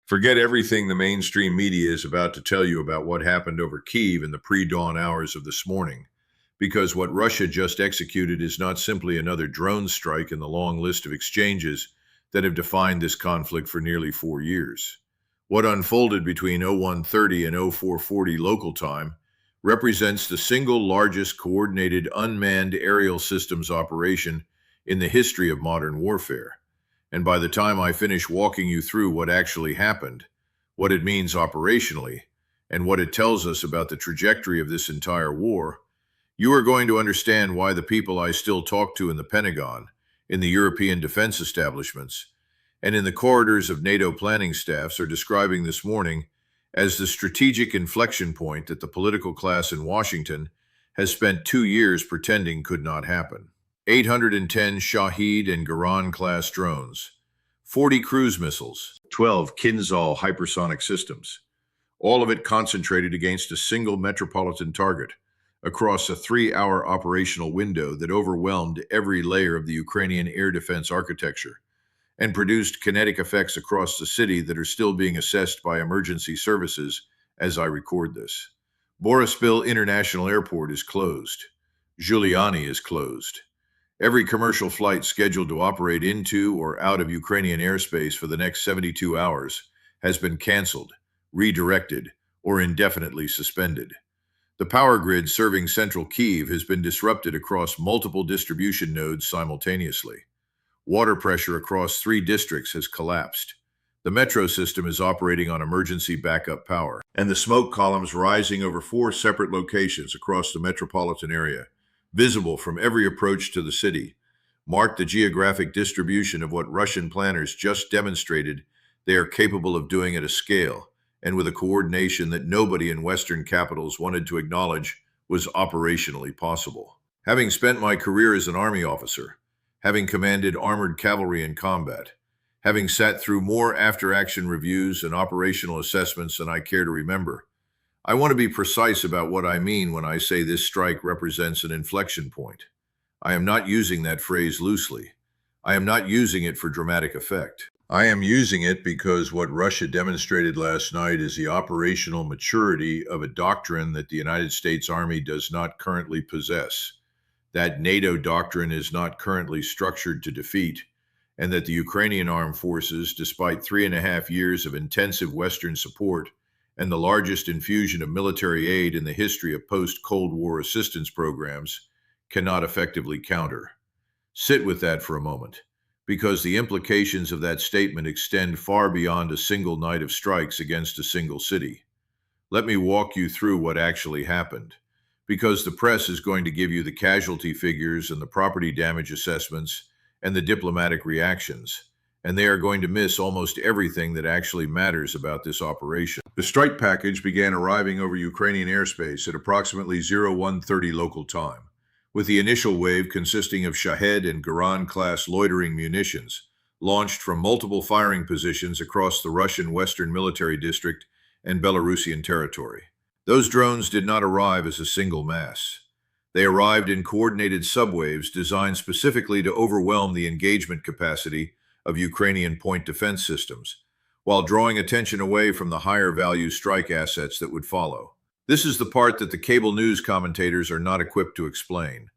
Forget everything the mainstream media is about to tell you about what happened over Kyiv in the pre-dawn hours of this morning, because what Russia just executed is not simply another drone strike in the long list of exchanges that have defined this conflict for nearly 4 years. What unfolded between 01:30 and 04:40 local time represents the single largest coordinated unmanned aerial systems operation in the history of modern warfare. And by the time I finish walking you through what actually happened, what it means operationally, and what it tells us about the trajectory of this entire war, you are going to understand why the people I still talk to in the Pentagon, in the European defense establishments, and in the corridors of NATO planning staffs are describing this morning as the strategic inflection point that the political class in Washington has spent 2 years pretending could not happen. 810 Shahed and Garan-class drones, 40 cruise missiles, 12 Kinzhal hypersonic systems, all of it concentrated against a single metropolitan target across a 3-hour operational window that overwhelmed every layer of the Ukrainian air defense architecture and produced kinetic effects across the city that are still being assessed by emergency services as I record this. Borispil International Airport is closed. Giuliani is closed. Every commercial flight scheduled to operate into or out of Ukrainian airspace for the next 72 hours has been canceled, redirected, or indefinitely suspended. The power grid serving central Kyiv has been disrupted across multiple distribution nodes simultaneously. Water pressure across 3 districts has collapsed. The metro system is operating on emergency backup power, and the smoke columns rising over 4 separate locations across the metropolitan area, visible from every approach to the city, mark the geographic distribution of what Russian planners just demonstrated they are capable of doing at a scale and with a coordination that nobody in Western capitals wanted to acknowledge was operationally possible. Having spent my career as an army officer, having commanded armored cavalry in combat, having sat through more after-action reviews and operational assessments than I care to remember, I want to be precise about what I mean when I say this strike represents an inflection point. I am not using that phrase loosely. I am not using it for dramatic effect. I am using it because what Russia demonstrated last night is the operational maturity of a doctrine that the United States Army does not currently possess, that NATO doctrine is not currently structured to defeat, and that the Ukrainian armed forces, despite 3.5 years of intensive Western support, and the largest infusion of military aid in the history of post-Cold War assistance programs, cannot effectively counter. Sit with that for a moment, because the implications of that statement extend far beyond a single night of strikes against a single city. Let me walk you through what actually happened, because the press is going to give you the casualty figures and the property damage assessments and the diplomatic reactions, and they are going to miss almost everything that actually matters about this operation. The strike package began arriving over Ukrainian airspace at approximately 01:30 local time, with the initial wave consisting of Shahed and Garan-class loitering munitions, launched from multiple firing positions across the Russian Western Military District and Belarusian territory. Those drones did not arrive as a single mass. They arrived in coordinated subwaves designed specifically to overwhelm the engagement capacity of Ukrainian point defense systems, while drawing attention away from the higher value strike assets that would follow. This is the part that the cable news commentators are not equipped to explain.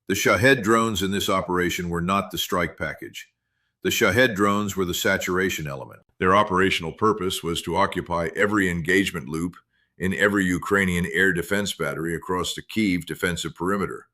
The Shahed drones in this operation were not the strike package. The Shahed drones were the saturation element. Their operational purpose was to occupy every engagement loop in every Ukrainian air defense battery across the Kyiv defensive perimeter,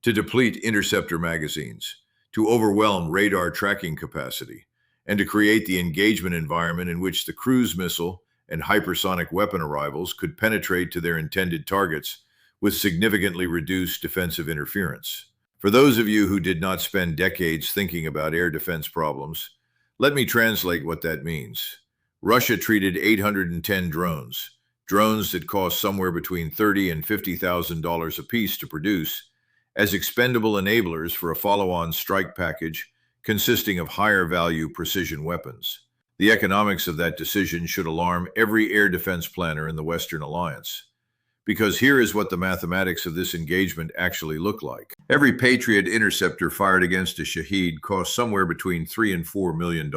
to deplete interceptor magazines, to overwhelm radar tracking capacity, and to create the engagement environment in which the cruise missile and hypersonic weapon arrivals could penetrate to their intended targets with significantly reduced defensive interference. For those of you who did not spend decades thinking about air defense problems, let me translate what that means. Russia treated 810 drones that cost somewhere between $30,000 and $50,000 apiece to produce, as expendable enablers for a follow-on strike package consisting of higher value precision weapons. The economics of that decision should alarm every air defense planner in the Western Alliance, because here is what the mathematics of this engagement actually look like. Every Patriot interceptor fired against a Shahed cost somewhere between $3 and $4 million.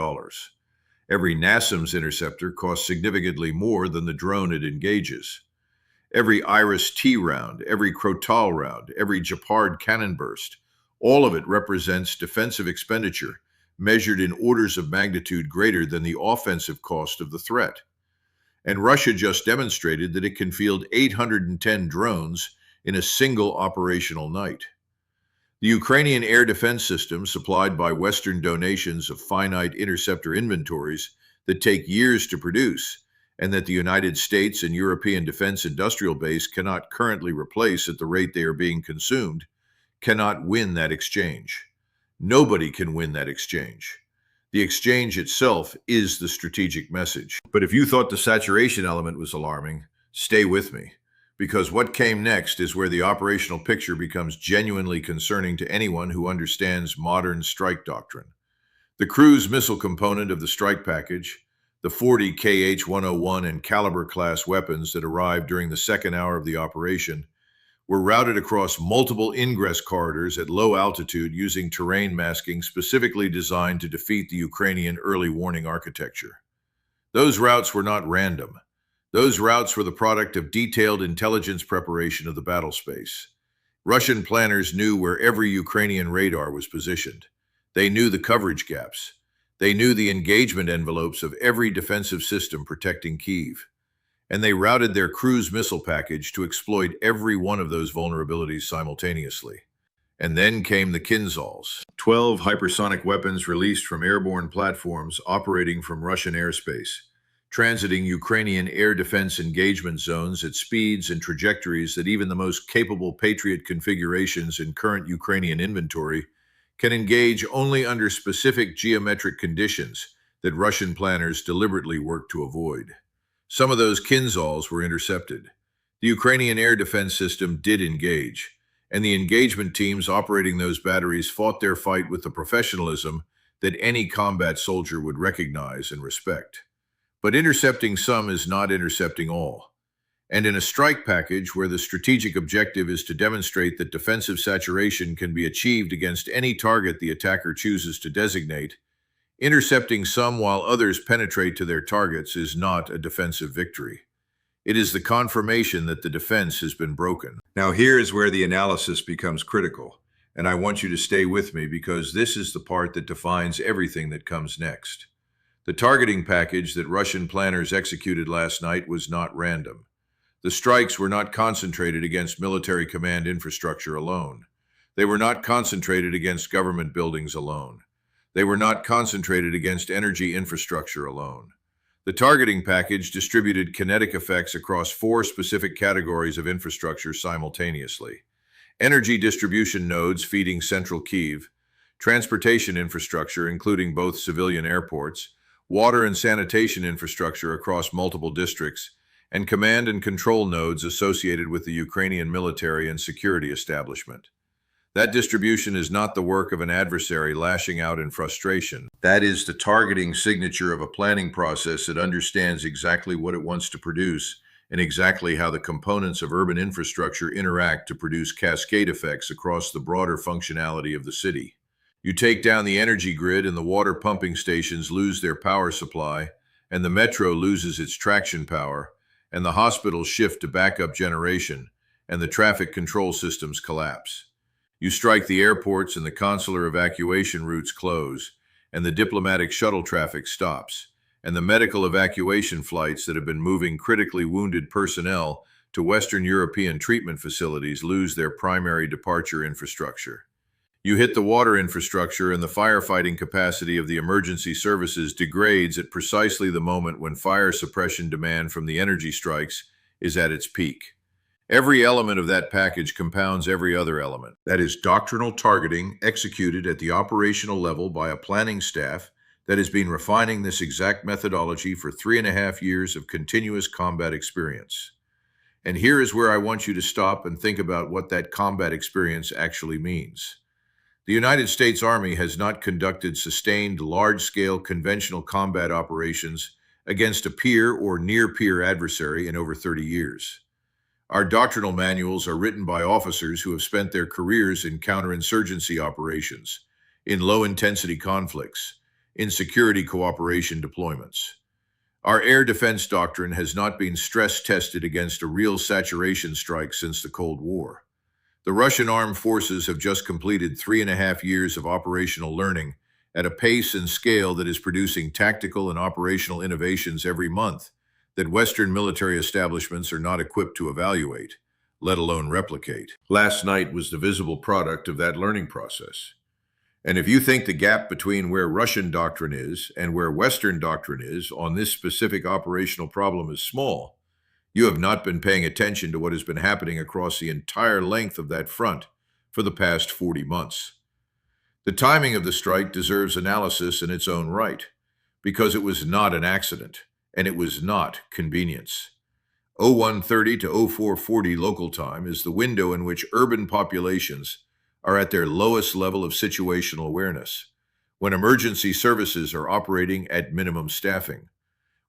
Every NASAMS interceptor costs significantly more than the drone it engages. Every Iris-T round, every Crotal round, every Gepard cannon burst, all of it represents defensive expenditure measured in orders of magnitude greater than the offensive cost of the threat. And Russia just demonstrated that it can field 810 drones in a single operational night. The Ukrainian air defense system, supplied by Western donations of finite interceptor inventories that take years to produce, and that the United States and European defense industrial base cannot currently replace at the rate they are being consumed, cannot win that exchange. Nobody can win that exchange. The exchange itself is the strategic message. But if you thought the saturation element was alarming, stay with me, because what came next is where the operational picture becomes genuinely concerning to anyone who understands modern strike doctrine. The cruise missile component of the strike package, the 40 KH-101 and Caliber class weapons that arrived during the second hour of the operation, were routed across multiple ingress corridors at low altitude using terrain masking specifically designed to defeat the Ukrainian early warning architecture. Those routes were not random. Those routes were the product of detailed intelligence preparation of the battle space. Russian planners knew where every Ukrainian radar was positioned. They knew the coverage gaps. They knew the engagement envelopes of every defensive system protecting Kyiv. And they routed their cruise missile package to exploit every one of those vulnerabilities simultaneously. And then came the Kinzhals, 12 hypersonic weapons released from airborne platforms operating from Russian airspace, transiting Ukrainian air defense engagement zones at speeds and trajectories that even the most capable Patriot configurations in current Ukrainian inventory can engage only under specific geometric conditions that Russian planners deliberately work to avoid. Some of those Kinzhals were intercepted. The Ukrainian air defense system did engage, and the engagement teams operating those batteries fought their fight with the professionalism that any combat soldier would recognize and respect. But intercepting some is not intercepting all. And in a strike package where the strategic objective is to demonstrate that defensive saturation can be achieved against any target the attacker chooses to designate, intercepting some while others penetrate to their targets is not a defensive victory. It is the confirmation that the defense has been broken. Now here is where the analysis becomes critical, and I want you to stay with me because this is the part that defines everything that comes next. The targeting package that Russian planners executed last night was not random. The strikes were not concentrated against military command infrastructure alone. They were not concentrated against government buildings alone. They were not concentrated against energy infrastructure alone. The targeting package distributed kinetic effects across 4 specific categories of infrastructure simultaneously. Energy distribution nodes feeding central Kyiv, transportation infrastructure including both civilian airports, water and sanitation infrastructure across multiple districts, and command and control nodes associated with the Ukrainian military and security establishment. That distribution is not the work of an adversary lashing out in frustration. That is the targeting signature of a planning process that understands exactly what it wants to produce and exactly how the components of urban infrastructure interact to produce cascade effects across the broader functionality of the city. You take down the energy grid and the water pumping stations lose their power supply, and the metro loses its traction power, and the hospitals shift to backup generation, and the traffic control systems collapse. You strike the airports and the consular evacuation routes close, and the diplomatic shuttle traffic stops, and the medical evacuation flights that have been moving critically wounded personnel to Western European treatment facilities lose their primary departure infrastructure. You hit the water infrastructure and the firefighting capacity of the emergency services degrades at precisely the moment when fire suppression demand from the energy strikes is at its peak. Every element of that package compounds every other element. That is doctrinal targeting executed at the operational level by a planning staff that has been refining this exact methodology for 3.5 years of continuous combat experience. And here is where I want you to stop and think about what that combat experience actually means. The United States Army has not conducted sustained, large-scale conventional combat operations against a peer or near-peer adversary in over 30 years. Our doctrinal manuals are written by officers who have spent their careers in counterinsurgency operations, in low-intensity conflicts, in security cooperation deployments. Our air defense doctrine has not been stress tested against a real saturation strike since the Cold War. The Russian armed forces have just completed 3.5 years of operational learning at a pace and scale that is producing tactical and operational innovations every month that Western military establishments are not equipped to evaluate, let alone replicate. Last night was the visible product of that learning process. And if you think the gap between where Russian doctrine is and where Western doctrine is on this specific operational problem is small, you have not been paying attention to what has been happening across the entire length of that front for the past 40 months. The timing of the strike deserves analysis in its own right, because it was not an accident, and it was not convenience. 0130 to 0440 local time is the window in which urban populations are at their lowest level of situational awareness, when emergency services are operating at minimum staffing,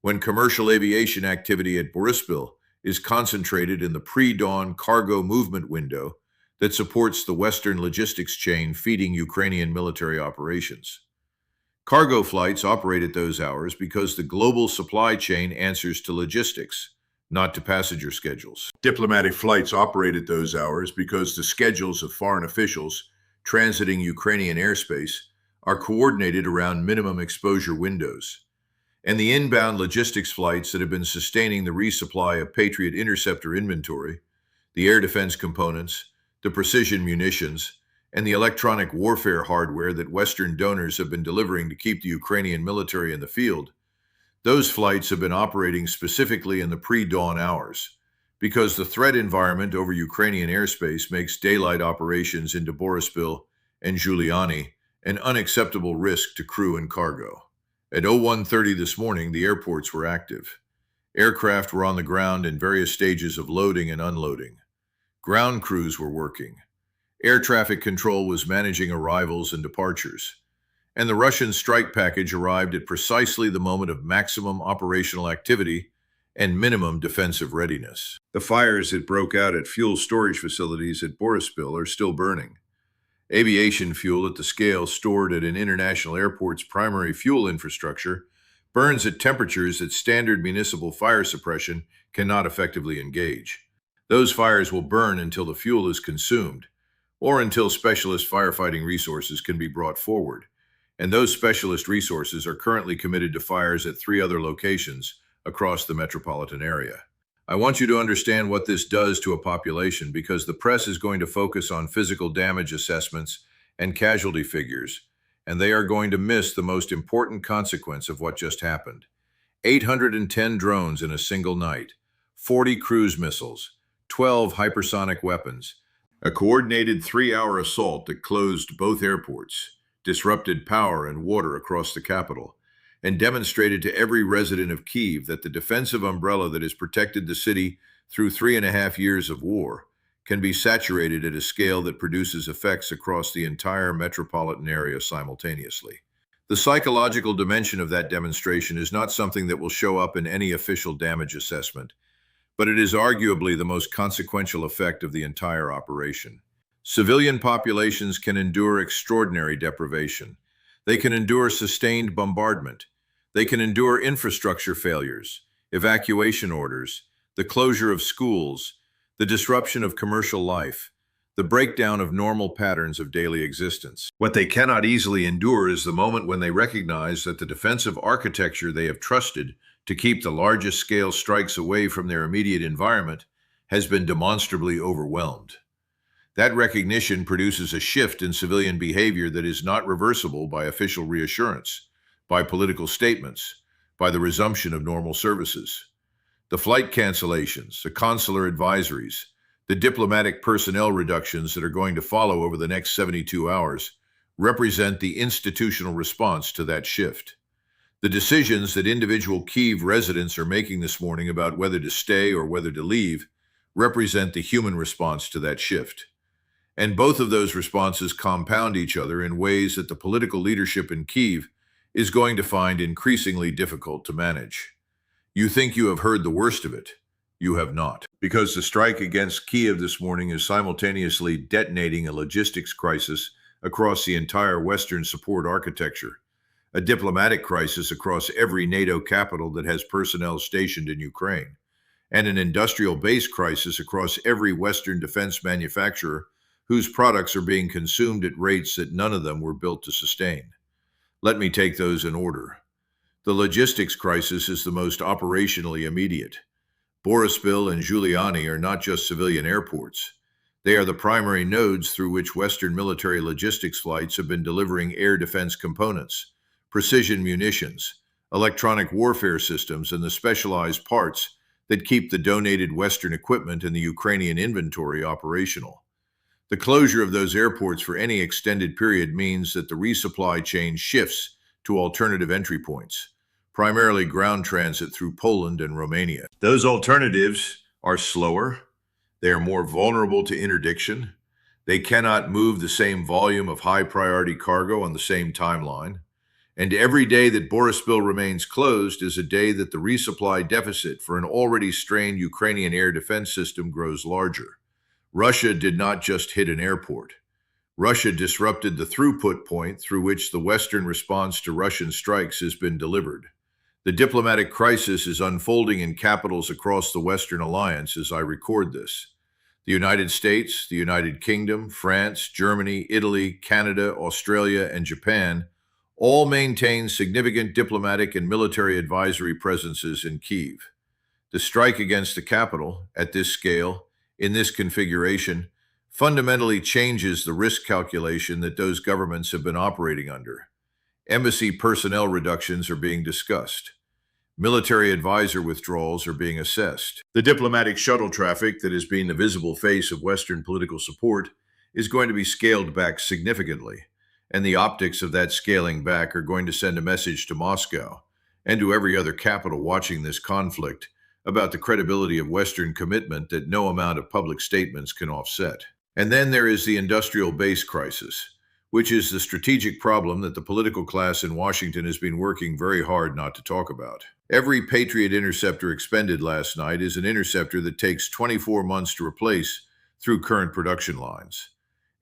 when commercial aviation activity at Boryspil is concentrated in the pre-dawn cargo movement window that supports the Western logistics chain feeding Ukrainian military operations. Cargo flights operate at those hours because the global supply chain answers to logistics, not to passenger schedules. Diplomatic flights operate at those hours because the schedules of foreign officials transiting Ukrainian airspace are coordinated around minimum exposure windows. And the inbound logistics flights that have been sustaining the resupply of Patriot interceptor inventory, the air defense components, the precision munitions, and the electronic warfare hardware that Western donors have been delivering to keep the Ukrainian military in the field, those flights have been operating specifically in the pre-dawn hours because the threat environment over Ukrainian airspace makes daylight operations into Boryspil and Giuliani an unacceptable risk to crew and cargo. At 0130 this morning, the airports were active. Aircraft were on the ground in various stages of loading and unloading. Ground crews were working. Air traffic control was managing arrivals and departures. And the Russian strike package arrived at precisely the moment of maximum operational activity and minimum defensive readiness. The fires that broke out at fuel storage facilities at Boryspil are still burning. Aviation fuel at the scale stored at an international airport's primary fuel infrastructure burns at temperatures that standard municipal fire suppression cannot effectively engage. Those fires will burn until the fuel is consumed, or until specialist firefighting resources can be brought forward. And those specialist resources are currently committed to fires at 3 other locations across the metropolitan area. I want you to understand what this does to a population because the press is going to focus on physical damage assessments and casualty figures, and they are going to miss the most important consequence of what just happened. 810 drones in a single night, 40 cruise missiles, 12 hypersonic weapons, a coordinated 3-hour assault that closed both airports, disrupted power and water across the capital, and demonstrated to every resident of Kyiv that the defensive umbrella that has protected the city through 3.5 years of war can be saturated at a scale that produces effects across the entire metropolitan area simultaneously. The psychological dimension of that demonstration is not something that will show up in any official damage assessment, but it is arguably the most consequential effect of the entire operation. Civilian populations can endure extraordinary deprivation. They can endure sustained bombardment. They can endure infrastructure failures, evacuation orders, the closure of schools, the disruption of commercial life, the breakdown of normal patterns of daily existence. What they cannot easily endure is the moment when they recognize that the defensive architecture they have trusted to keep the largest scale strikes away from their immediate environment has been demonstrably overwhelmed. That recognition produces a shift in civilian behavior that is not reversible by official reassurance, by political statements, by the resumption of normal services. The flight cancellations, the consular advisories, the diplomatic personnel reductions that are going to follow over the next 72 hours represent the institutional response to that shift. The decisions that individual Kyiv residents are making this morning about whether to stay or whether to leave represent the human response to that shift. And both of those responses compound each other in ways that the political leadership in Kyiv is going to find increasingly difficult to manage. You think you have heard the worst of it. You have not. Because the strike against Kyiv this morning is simultaneously detonating a logistics crisis across the entire Western support architecture, a diplomatic crisis across every NATO capital that has personnel stationed in Ukraine, and an industrial base crisis across every Western defense manufacturer whose products are being consumed at rates that none of them were built to sustain. Let me take those in order. The logistics crisis is the most operationally immediate. Borispil and Giuliani are not just civilian airports. They are the primary nodes through which Western military logistics flights have been delivering air defense components, precision munitions, electronic warfare systems, and the specialized parts that keep the donated Western equipment in the Ukrainian inventory operational. The closure of those airports for any extended period means that the resupply chain shifts to alternative entry points, primarily ground transit through Poland and Romania. Those alternatives are slower, they are more vulnerable to interdiction, they cannot move the same volume of high priority cargo on the same timeline, and every day that Borispil remains closed is a day that the resupply deficit for an already strained Ukrainian air defense system grows larger. Russia did not just hit an airport. Russia disrupted the throughput point through which the Western response to Russian strikes has been delivered. The diplomatic crisis is unfolding in capitals across the Western alliance as I record this. The United States, the United Kingdom, France, Germany, Italy, Canada, Australia, and Japan all maintain significant diplomatic and military advisory presences in Kyiv. The strike against the capital, at this scale, in this configuration, fundamentally changes the risk calculation that those governments have been operating under. Embassy personnel reductions are being discussed. Military advisor withdrawals are being assessed. The diplomatic shuttle traffic that has been the visible face of Western political support is going to be scaled back significantly, and the optics of that scaling back are going to send a message to Moscow and to every other capital watching this conflict about the credibility of Western commitment that no amount of public statements can offset. And then there is the industrial base crisis, which is the strategic problem that the political class in Washington has been working very hard not to talk about. Every Patriot interceptor expended last night is an interceptor that takes 24 months to replace through current production lines.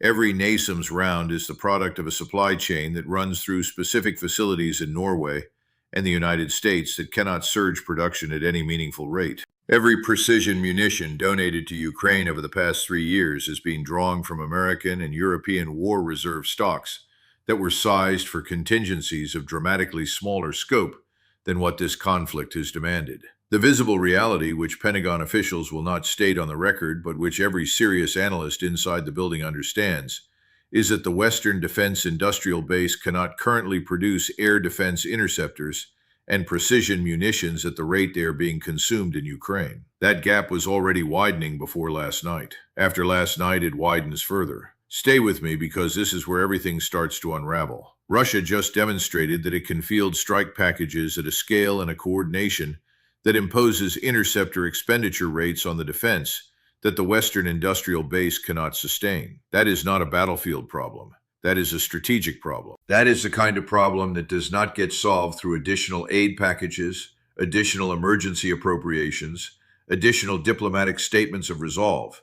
Every NASAMS round is the product of a supply chain that runs through specific facilities in Norway and the United States that cannot surge production at any meaningful rate. Every precision munition donated to Ukraine over the past 3 years is being drawn from American and European war reserve stocks that were sized for contingencies of dramatically smaller scope than what this conflict has demanded. The visible reality, which Pentagon officials will not state on the record, but which every serious analyst inside the building understands, is that the Western defense industrial base cannot currently produce air defense interceptors and precision munitions at the rate they are being consumed in Ukraine. That gap was already widening before last night. After last night, it widens further. Stay with me because this is where everything starts to unravel. Russia just demonstrated that it can field strike packages at a scale and a coordination that imposes interceptor expenditure rates on the defense that the Western industrial base cannot sustain. That is not a battlefield problem. That is a strategic problem. That is the kind of problem that does not get solved through additional aid packages, additional emergency appropriations, additional diplomatic statements of resolve.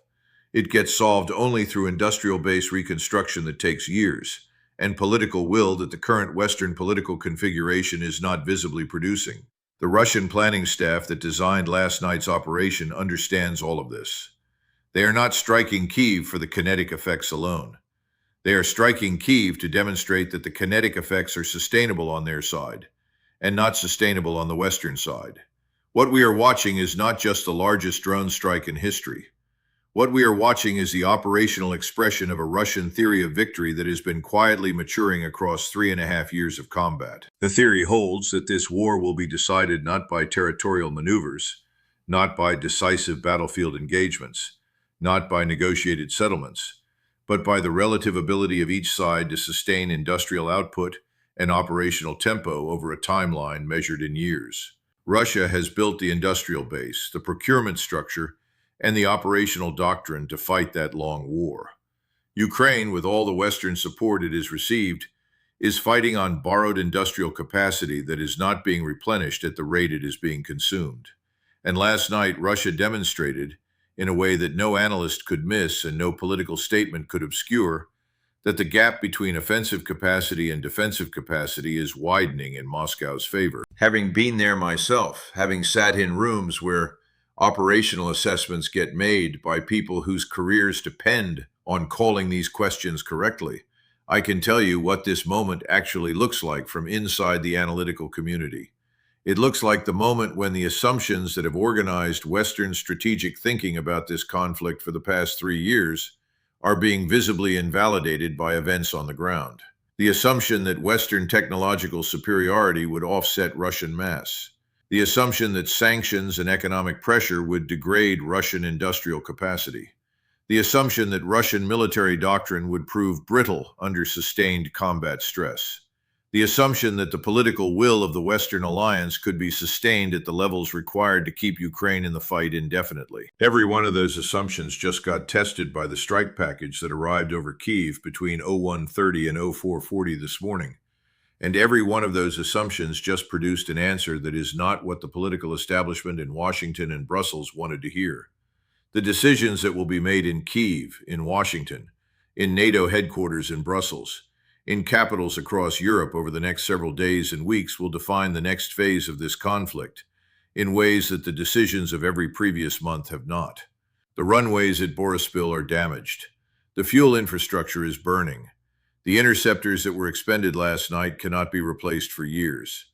It gets solved only through industrial base reconstruction that takes years, and political will that the current Western political configuration is not visibly producing. The Russian planning staff that designed last night's operation understands all of this. They are not striking Kyiv for the kinetic effects alone. They are striking Kyiv to demonstrate that the kinetic effects are sustainable on their side, and not sustainable on the Western side. What we are watching is not just the largest drone strike in history. What we are watching is the operational expression of a Russian theory of victory that has been quietly maturing across 3.5 years of combat. The theory holds that this war will be decided not by territorial maneuvers, not by decisive battlefield engagements, not by negotiated settlements, but by the relative ability of each side to sustain industrial output and operational tempo over a timeline measured in years. Russia has built the industrial base, the procurement structure, and the operational doctrine to fight that long war. Ukraine, with all the Western support it has received, is fighting on borrowed industrial capacity that is not being replenished at the rate it is being consumed. And last night, Russia demonstrated, in a way that no analyst could miss and no political statement could obscure, that the gap between offensive capacity and defensive capacity is widening in Moscow's favor. Having been there myself, having sat in rooms where operational assessments get made by people whose careers depend on calling these questions correctly, I can tell you what this moment actually looks like from inside the analytical community. It looks like the moment when the assumptions that have organized Western strategic thinking about this conflict for the past 3 years are being visibly invalidated by events on the ground. The assumption that Western technological superiority would offset Russian mass. The assumption that sanctions and economic pressure would degrade Russian industrial capacity. The assumption that Russian military doctrine would prove brittle under sustained combat stress. The assumption that the political will of the Western alliance could be sustained at the levels required to keep Ukraine in the fight indefinitely. Every one of those assumptions just got tested by the strike package that arrived over Kyiv between 01:30 and 04:40 this morning. And every one of those assumptions just produced an answer that is not what the political establishment in Washington and Brussels wanted to hear. The decisions that will be made in Kyiv, in Washington, in NATO headquarters in Brussels, in capitals across Europe over the next several days and weeks will define the next phase of this conflict in ways that the decisions of every previous month have not. The runways at Borispil are damaged. The fuel infrastructure is burning. The interceptors that were expended last night cannot be replaced for years.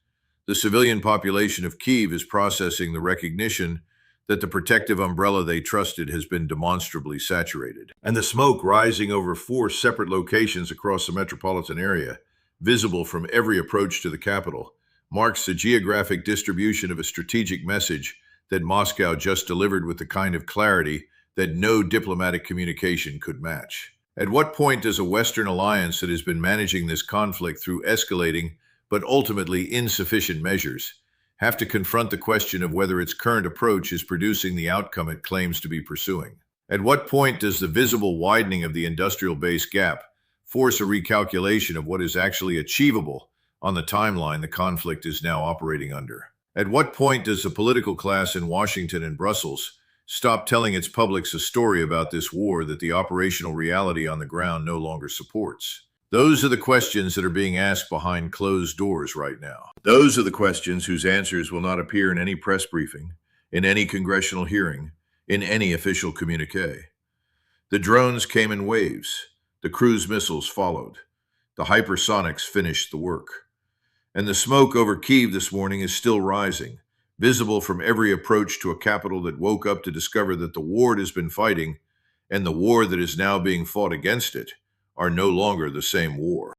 The civilian population of Kyiv is processing the recognition that the protective umbrella they trusted has been demonstrably saturated. And the smoke rising over 4 separate locations across the metropolitan area, visible from every approach to the capital, marks the geographic distribution of a strategic message that Moscow just delivered with the kind of clarity that no diplomatic communication could match. At what point does a Western alliance that has been managing this conflict through escalating but ultimately insufficient measures have to confront the question of whether its current approach is producing the outcome it claims to be pursuing? At what point does the visible widening of the industrial base gap force a recalculation of what is actually achievable on the timeline the conflict is now operating under? At what point does the political class in Washington and Brussels stop telling its publics a story about this war that the operational reality on the ground no longer supports? Those are the questions that are being asked behind closed doors right now. Those are the questions whose answers will not appear in any press briefing, in any congressional hearing, in any official communique. The drones came in waves. The cruise missiles followed. The hypersonics finished the work. And the smoke over Kyiv this morning is still rising, visible from every approach to a capital that woke up to discover that the war it has been fighting and the war that is now being fought against it are no longer the same war.